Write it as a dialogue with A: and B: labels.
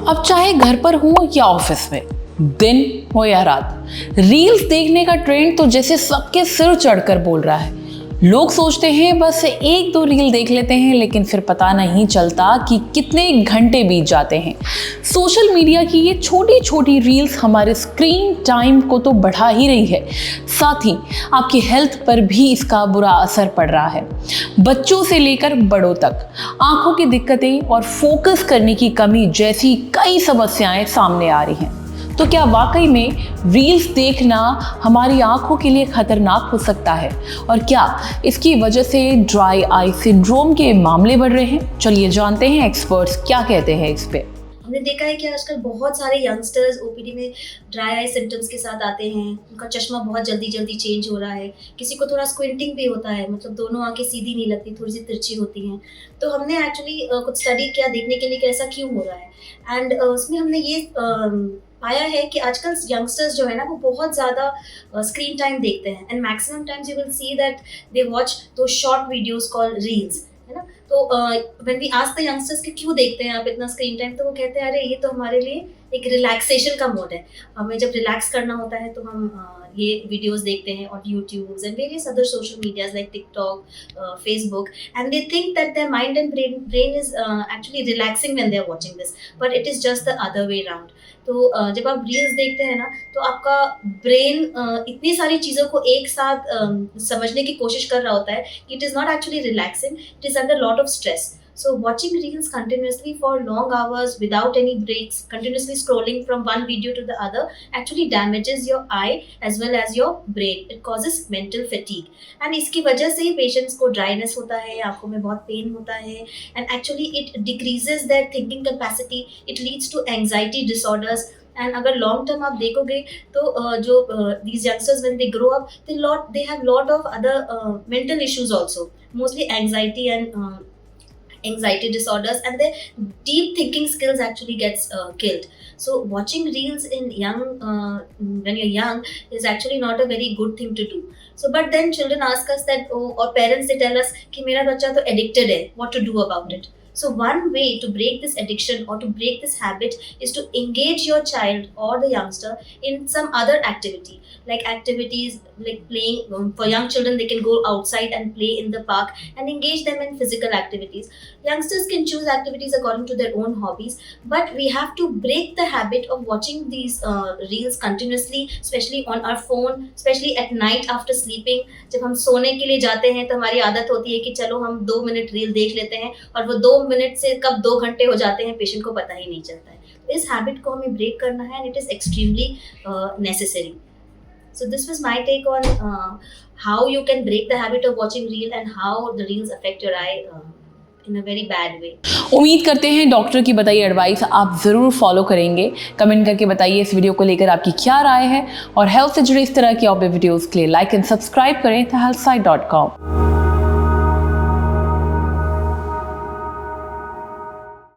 A: अब चाहे घर पर हो या ऑफिस में, दिन हो या रात, रील्स देखने का ट्रेंड तो जैसे सबके सिर चढ़कर बोल रहा है। लोग सोचते हैं बस एक दो रील देख लेते हैं, लेकिन फिर पता नहीं चलता कि कितने घंटे बीत जाते हैं। सोशल मीडिया की ये छोटी छोटी रील्स हमारे स्क्रीन टाइम को तो बढ़ा ही रही है, साथ ही आपकी हेल्थ पर भी इसका बुरा असर पड़ रहा है। बच्चों से लेकर बड़ों तक आंखों की दिक्कतें और फोकस करने की कमी जैसी कई समस्याएं सामने आ रही हैं। तो क्या वाकई में रील्स देखना हमारी आंखों के लिए खतरनाक हो सकता है, और क्या इसकी वजह से ड्राई आई सिंड्रोम के मामले बढ़ रहे हैं? चलिए जानते हैं एक्सपर्ट्स क्या कहते हैं इस पे।
B: हमने देखा है कि आजकल बहुत सारे यंगस्टर्स ओपीडी में ड्राई आई सिम्टम्स के साथ आते हैं। उनका चश्मा बहुत जल्दी चेंज हो रहा है, किसी को थोड़ा स्क्विंटिंग भी होता है, मतलब दोनों आंखें सीधी नहीं लगती, थोड़ी सी तिरछी होती हैं। तो हमने एक्चुअली कुछ स्टडी किया देखने के लिए कि ऐसा क्यों हो रहा है। एंड उसमें हमने ये पाया है कि आजकल यंगस्टर्स जो है ना वो बहुत ज़्यादा स्क्रीन टाइम देखते हैं। And maximum times you will see that they watch दो शॉर्ट वीडियोस कॉल्ड रील्स, है ना। तो when we ask the youngsters कि क्यों देखते हैं आप इतना स्क्रीन टाइम, तो वो कहते हैं अरे ये तो हमारे लिए एक रिलैक्सेशन का मोड है, हमें जब रिलैक्स करना होता है तो हम ये वीडियोस देखते हैं और YouTube and various other social medias like TikTok, Facebook, and they think that their mind and brain is actually relaxing when they are watching this, but it is just the other way round. तो जब आप reels देखते हैं ना तो आपका brain इतनी सारी चीज़ों को एक साथ समझने की कोशिश कर रहा होता है कि it is not actually relaxing, it is under lot of stress. So watching reels continuously for long hours without any breaks, continuously scrolling from one video to the other, actually damages your eye as well as your brain. It causes mental fatigue. And इसकी वजह से ही patients को dryness होता है, आंखों में बहुत pain होता है, and actually it decreases their thinking capacity. It leads to anxiety disorders. And अगर long term आप देखोगे तो जो these youngsters when they grow up, they have lot of other mental issues also, mostly anxiety disorders, and their deep thinking skills actually gets killed. So watching reels in when you're young is actually not a very good thing to do. So but then children ask us that, or parents they tell us कि मेरा बच्चा तो addicted है, what to do about it? So one way to break this addiction or to break this habit is to engage your child or the youngster in some other activity, like activities like playing. For young children, they can go outside and play in the park and engage them in physical activities. Youngsters can choose activities according to their own hobbies, but we have to break the habit of watching these reels continuously, especially on our phone, especially at night after sleeping. जब हम सोने के लिए जाते हैं तो हमारी आदत होती है कि चलो हम 2 मिनट रील देख लेते हैं, और वो 2 मिनट से कब 2 घंटे हो जाते हैं पेशेंट को पता ही नहीं चलता है। तो इस हैबिट को हमें ब्रेक करना है, and it is extremely necessary. So this was my take on how you can break the habit of watching reel and how the reels affect your eye in a very bad way.
A: उम्मीद करते हैं doctor की बताई advice आप ज़रूर follow करेंगे। Comment करके बताइए इस वीडियो को लेकर आपकी क्या राय है, और हेल्थ से जुड़े इस तरह की और भी वीडियोज़ के लिए लाइक एंड सब्सक्राइब करें healthsite.com।